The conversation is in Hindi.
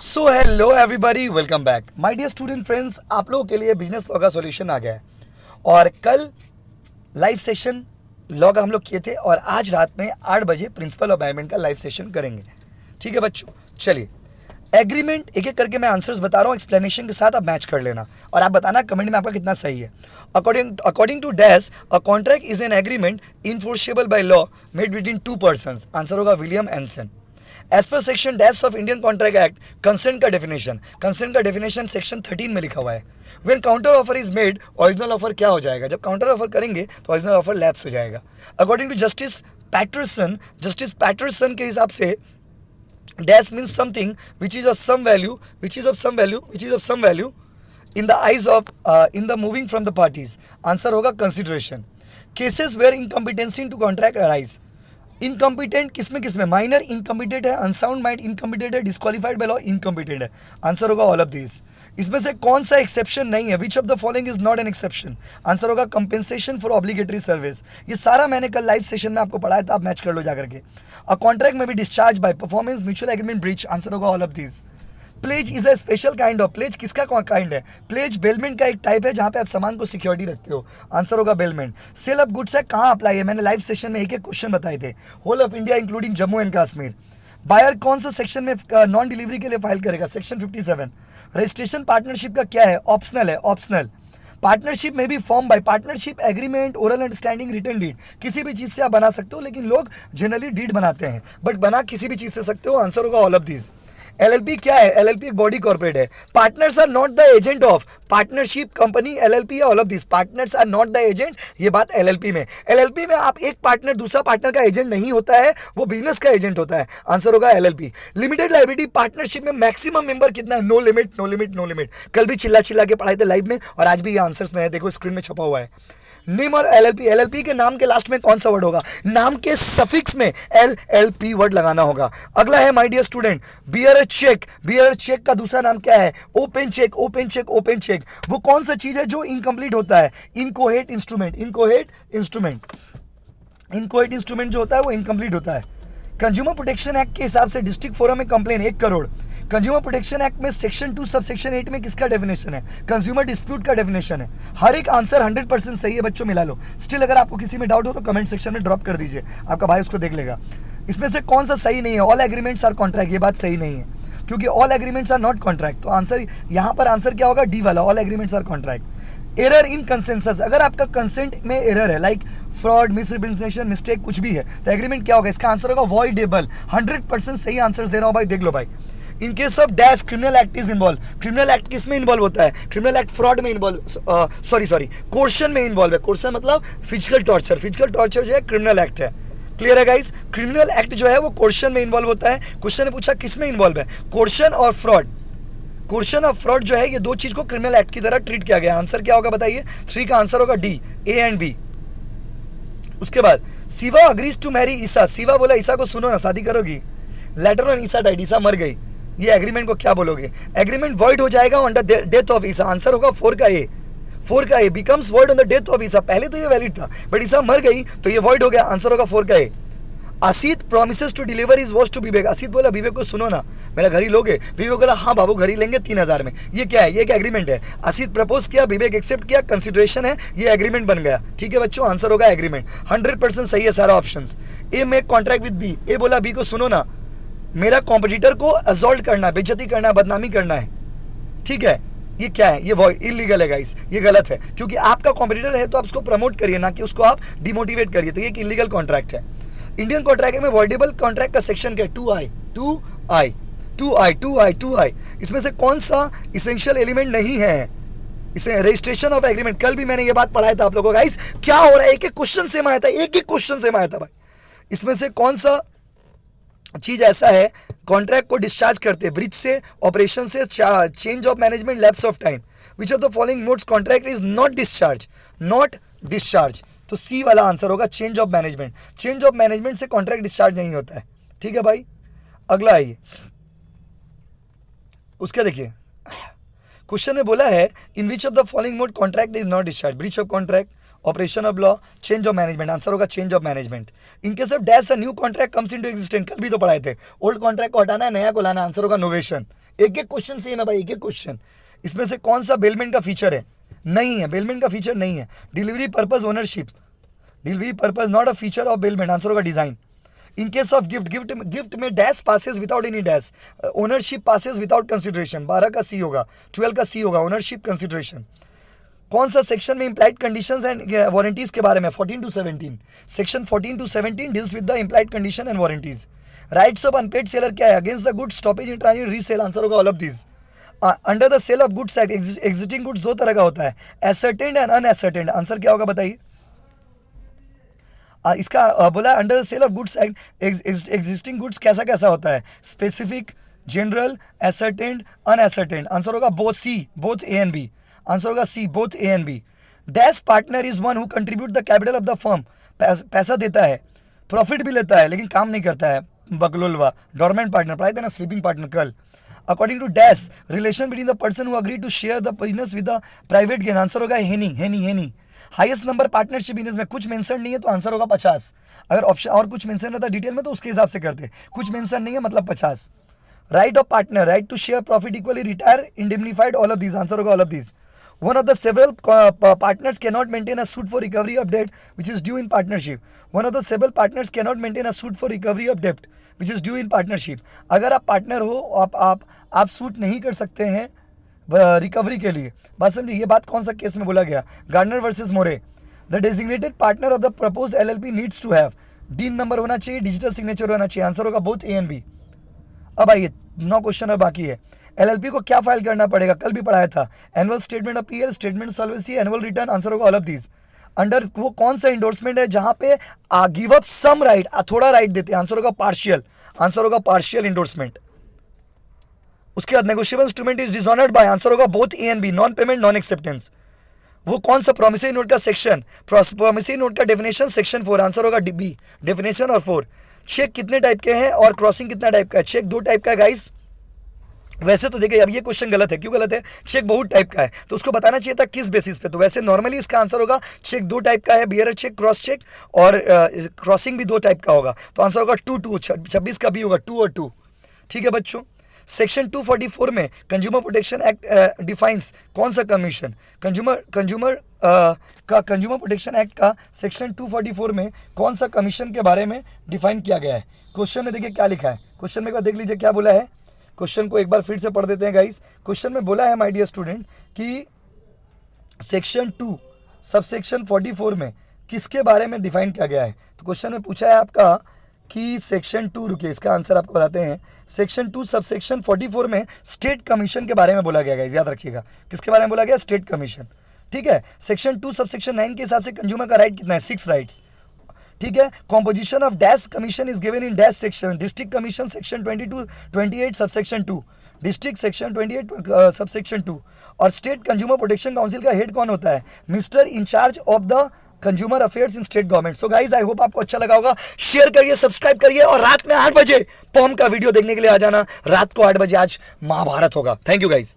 So hello everybody, welcome back my dear student friends. आप लोगों के लिए बिजनेस लॉ का सॉल्यूशन आ गया है और कल लाइव सेशन लॉ का हम लोग किए थे और आज रात में 8 बजे प्रिंसिपल ऑफ मैनेजमेंट का लाइव सेशन करेंगे। ठीक है बच्चों, चलिए एग्रीमेंट एक एक करके मैं आंसर्स बता रहा हूँ, एक्सप्लेनेशन के साथ आप मैच कर लेना और आप बताना कमेंट में आपका कितना सही है। According to dash a contract is an agreement enforceable by law made between two persons. Answer होगा William Anson. As per section dash of Indian contract act, consent का डेफिनेशन सेक्शन 13 में लिखा हुआ है। When counter offer is made, original offer क्या हो जाएगा? जब काउंटर ऑफर करेंगे तो ओरिजिनल ऑफर लैप्स हो जाएगा। अकॉर्डिंग टू जस्टिस पैटरसन के हिसाब से dash means something which is of some value in the eyes of in the moving from the parties। Answer होगा consideration. Cases where incompetency to contract arise. Incompetent किसमें माइनर इनकम्पिटेंट है, अनसाउंड माइंड इनकम्पिटेंट है, डिस्क्वालिफाइड बाय लॉ इनकम्पिटेंट है। आंसर होगा ऑल ऑफ दिस। इसमें से कौन सा एक्सेप्शन नहीं है? Which of the following is not an exception? Answer होगा कंपेंसेशन फॉर ऑब्लिगेटरी सर्विस। ये सारा मैंने कल लाइव सेशन में आपको पढ़ाया था, आप मैच कर लो जाकर के। अ कॉन्ट्रैक्ट में भी discharge by performance mutual agreement breach. Answer होगा all of this. Pledge is a special kind of. Pledge किसका काइंड है? प्लेज बेलमेंट का एक टाइप है जहां पे आप सामान को सिक्योरिटी रखते हो। आंसर होगा बेलमेंट। सेल ऑफ गुड्स है कहां अप्लाई है? मैंने लाइव सेशन में एक एक क्वेश्चन बताए थे। Whole of India including Jammu and Kashmir. Buyer कौन सा सेक्शन में नॉन डिलीवरी के लिए फाइल करेगा? सेक्शन 57। रजिस्ट्रेशन पार्टनरशिप का क्या है? ऑप्शनल है, ऑप्शनल। पार्टनरशिप में भी form by partnership agreement, oral understanding, written deed, किसी भी चीज से आप बना सकते हो, लेकिन लोग जनरली डीड बनाते हैं, बट बना किसी भी चीज से सकते हो। आंसर होगा ऑल ऑफ दिस। एलएलपी क्या है? एलएलपी एक बॉडी कॉर्पोरेट है। Partners are not the agent of partnership company. LLP है all of this. Partners are not the agent, ये बात एलएलपी में। एलएलपी में आप एक पार्टनर दूसरा पार्टनर का एजेंट नहीं होता है, वो बिजनेस का एजेंट होता है। आंसर होगा एलएलपी। लिमिटेड लायबिलिटी पार्टनरशिप में मैक्सिमम मेंबर कितना है? No limit, no limit, no limit. कल भी चिल्ला के पढ़ाए थे लाइव में और आज भी ये आंसर्स में है, देखो स्क्रीन में छपा हुआ है। नेम और एलएलपी, एलएलपी के नाम के लास्ट में कौन सा वर्ड होगा? नाम के सफिक्स में एलएलपी वर्ड लगाना होगा। अगला है my dear student, bearer cheque. Bearer cheque का दूसरा नाम क्या है? Open cheque, open cheque, open cheque. वो कौन सा चीज है जो इनकम्प्लीट होता है? Inchoate instrument, inchoate instrument. Inchoate instrument जो होता है वो इनकम्प्लीट होता है। कंज्यूमर प्रोटेक्शन एक्ट के हिसाब से डिस्ट्रिक्ट फोरम में complain 1 crore. Consumer protection act में सेक्शन 2 सब सेक्शन 8 में किसका डेफिनेशन है? कंज्यूमर डिस्प्यूट का डेफिनेशन है। हर एक आंसर 100% सही है बच्चों, मिला लो। स्टिल अगर आपको किसी में डाउट हो तो कमेंट सेक्शन में ड्रॉप कर दीजिए, आपका भाई उसको देख लेगा। इसमें से कौन सा सही नहीं है? ऑल एग्रीमेंट्स आर कॉन्ट्रैक्ट, ये बात सही नहीं है क्योंकि all agreements are not contract. तो आंसर यहाँ पर आंसर क्या होगा? डी वाला, all agreements are contract. Error in consensus, अगर आपका कंसेंट में एरर है, लाइक फ्रॉड, मिसरिप्रेजेंटेशन, मिस्टेक कुछ भी है, तो एग्रीमेंट क्या होगा? इसका आंसर होगा वॉइडेबल। 100% सही आंसर दे रहा हूँ भाई, देख लो भाई। इन case of dash criminal act is involve. Criminal act किस में इन्वॉल्व होता है? क्रिमिनल एक्ट फ्रॉड में इन्वॉल्व, सॉरी कोर्शन में इन्वॉल्व है। कोर्शन मतलब फिजिकल टॉर्चर। फिजिकल टॉर्चर जो है क्रिमिनल एक्ट है। क्लियर है गाइस? क्रिमिनल एक्ट जो है वो कोर्शन में इन्वॉल्व होता है। क्वेश्चन ने पूछा किस में इन्वॉल्व है? कोर्शन और फ्रॉड। कोर्शन और फ्रॉड जो है ये दो चीज को क्रिमिनल एक्ट की तरह ट्रीट किया गया। आंसर क्या होगा बताइए? 3 का आंसर होगा डी, ए एंड बी। उसके बाद Shiva agrees to marry Isa. Shiva बोला ईसा को सुनो ना, शादी करोगी। Later on Isa died, Isa मर गई। ये एग्रीमेंट को क्या बोलोगे? एग्रीमेंट वॉइड हो जाएगा ऑन द डेथ ऑफ ईसा। आंसर होगा 4 का ए। 4 का A becomes void on the death of ईसा। पहले तो ये वैलिड था बट ईसा मर गई तो ये वॉइड हो गया। आंसर होगा 4 का A. Asit promises to deliver is watch to Vivek. Asit बोला विवेक को सुनो ना, मेरा घर ही लोगे? विवेक बोला हाँ बाबू घर ही लेंगे 3000 में। ये क्या है? ये एक एग्रीमेंट है। असित प्रपोज किया, विवेक एक्सेप्ट किया, कंसिडरेशन है, ये एग्रीमेंट बन गया। ठीक है बच्चों, आंसर होगा एग्रीमेंट। 100% सही है सारा options. A make contract with B. A बोला बी को सुनो ना, मेरा कॉम्पिटिटर को असॉल्ट करना, बेइज्जती करना, बदनामी करना है। ठीक है, ये क्या है? ये वॉइड, इलीगल है गाइस, ये गलत है क्योंकि आपका कॉम्पिटिटर है तो आप उसको प्रमोट करिए, ना कि उसको आप डिमोटिवेट करिए। तो ये एक इलीगल कॉन्ट्रैक्ट है। इंडियन कॉन्ट्रैक्ट में वॉइडेबल कॉन्ट्रैक्ट का सेक्शन क्या है? 2I। इसमें से कौन सा इसेंशियल एलिमेंट नहीं है? इसे रजिस्ट्रेशन ऑफ एग्रीमेंट। कल भी मैंने ये बात पढ़ाया था आप लोगों को। गाइस क्या हो रहा है? एक एक क्वेश्चन से आया था, एक एक क्वेश्चन से आया था भाई। इसमें से कौन सा चीज ऐसा है कॉन्ट्रैक्ट को डिस्चार्ज करते? ब्रिज से, ऑपरेशन से, change of management, lapse of time. Which of the following modes contract is not discharge? Not discharge. तो सी वाला आंसर होगा change of management. Change of management से कॉन्ट्रैक्ट डिस्चार्ज नहीं होता है। ठीक है भाई, अगला आइए। उसका देखिए क्वेश्चन में बोला है in which of the following mode contract is not discharge? Breach of contract, operation of law, change of management. Answer होगा change of management. In case of dash a new contract comes into existence, कल भी तो पढ़ाए थे। ओल्ड कॉन्ट्रैक्ट को हटाना है, नया को लाना। आंसर होगा नोवेशन। एक एक क्वेश्चन सेम है भाई, एक एक क्वेश्चन। इसमें से कौन सा बेलमेंट का फीचर है? नहीं है, बेलमेंट का फीचर नहीं है। Delivery purpose ownership, delivery purpose not a feature of bailment, answer होगा design. In case of gift, gift में dash passes without any dash, ownership passes without consideration, 12 का सी होगा, 12 का सी होगा, ओनरशिप कंसिडरेशन। कौन सा सेक्शन में इम्प्लाइड कंडीशंस एंड वारंटीज के बारे में? 14 to 17, section 14 to 17 deals with the implied condition and warranties. Rights of unpaid seller क्या है? Against the good stoppage in transit resale, answer होगा all of this. Under the sale of goods act, existing goods दो तरह का होता है, एसर्टेंड एंड अनएसर्टेंड, आंसर क्या होगा बताइए? इसका बोला under the sale of goods act existing goods कैसा कैसा होता है? Specific, general, ascertained, unascertained, answer होगा both C, both A and B, answer होगा C, both A and B. Dash partner is one who contribute the capital of the firm, पैसा देता है, प्रॉफिट भी लेता है लेकिन काम नहीं करता है, बगलोलवा। डॉर्मेंट पार्टनर पढ़ाए थे ना, स्लीपिंग पार्टनर कल। According to dash, relation between the person who agree to share the business with the private gain, answer होगा हेनी, हेनी, हेनी। हाईएस्ट नंबर पार्टनरशिप बिजनेस में, कुछ मेंशन नहीं है तो आंसर होगा 50। अगर ऑप्शन और कुछ मेंशन रहता डिटेल में तो उसके हिसाब से करते, कुछ मेंशन नहीं है मतलब 50। Right of partner, right to share profit equally, retire, indemnified, all of this, answer होगा all of this. One of the several partners cannot maintain a suit for recovery of debt which is due in partnership. One of the several partners cannot maintain a suit for recovery of debt which is due in partnership. अगर आप पार्टनर हो, आप सूट नहीं कर सकते हैं रिकवरी के लिए। बात समझिए, ये बात कौन सा केस में बोला गया? Gardner versus Moore. The designated partner of the propose LLP needs to have DIN number होना चाहिए, डिजिटल सिग्नेचर होना चाहिए, आंसर होगा बोथ ए एंड बी। अब आइए 9 क्वेश्चन अब बाकी है। LLP को क्या फाइल करना पड़ेगा? कल भी पढ़ाया था, annual statement of PL, statement solvency, annual return, answer होगा ऑल ऑफ दीज। अंडर वो कौन सा इंडोर्समेंट है जहां पे गिव अप सम राइट, थोड़ा राइट देते हैं, आंसर होगा पार्शियल, आंसर होगा पार्शियल इंडोर्समेंट। उसके बाद negotiable instrument is dishonoured by, answer होगा both A and B, non payment, non acceptance. वो कौन सा प्रोमिसरी नोट का सेक्शन? प्रोमिसरी नोट का डेफिनेशन सेक्शन 4, आंसर होगा बी, डेफिनेशन और 4। चेक कितने टाइप के हैं और क्रॉसिंग कितना टाइप का है? चेक 2 टाइप का है गाइस। वैसे तो देखिए अब ये क्वेश्चन गलत है, क्यों गलत है? चेक बहुत टाइप का है तो उसको बताना चाहिए था किस बेसिस पे। तो वैसे नॉर्मली इसका आंसर होगा चेक 2 टाइप का है, बियरर चेक, क्रॉस चेक, और क्रॉसिंग भी 2 टाइप का होगा। तो आंसर होगा 2, 26 का भी होगा 2 और 2। ठीक है बच्चों। सेक्शन 244 में कंज्यूमर प्रोटेक्शन एक्ट डिफाइंस कौन सा कमीशन? कंज्यूमर प्रोटेक्शन एक्ट का सेक्शन 244 में कौन सा कमीशन के बारे में डिफाइन किया गया है? क्वेश्चन में देखिए क्या लिखा है, क्वेश्चन में एक बार देख लीजिए क्या बोला है। क्वेश्चन को एक बार फिर से पढ़ देते हैं गाइस। क्वेश्चन में बोला है माय डियर स्टूडेंट कि सेक्शन 2 सबसेक्शन 44 में किसके बारे में डिफाइन किया गया है? तो क्वेश्चन में पूछा है आपका कि सेक्शन 2, रुकिए इसका आंसर आपको बताते हैं। सेक्शन 2 सबसेक्शन 44 में स्टेट कमीशन के बारे में बोला गया है, याद रखिएगा किसके बारे में बोला गया? State commission. ठीक है। सेक्शन 2 सबसेक्शन 9 के हिसाब से कंज्यूमर का राइट कितना है? 6 राइट्स। ठीक है। Composition of dash commission is given in dash section, district commission section 28 subsection 2, district section 28 subsection 2। और स्टेट कंज्यूमर प्रोटेक्शन काउंसिल का हेड कौन होता है? Minister in charge of the consumer affairs in state government. So guys I hope आपको अच्छा लगा होगा। शेयर करिए, सब्सक्राइब करिए और रात में 8 बजे पॉम का वीडियो देखने के लिए आ जाना। रात को 8 बजे आज महाभारत होगा। Thank you guys.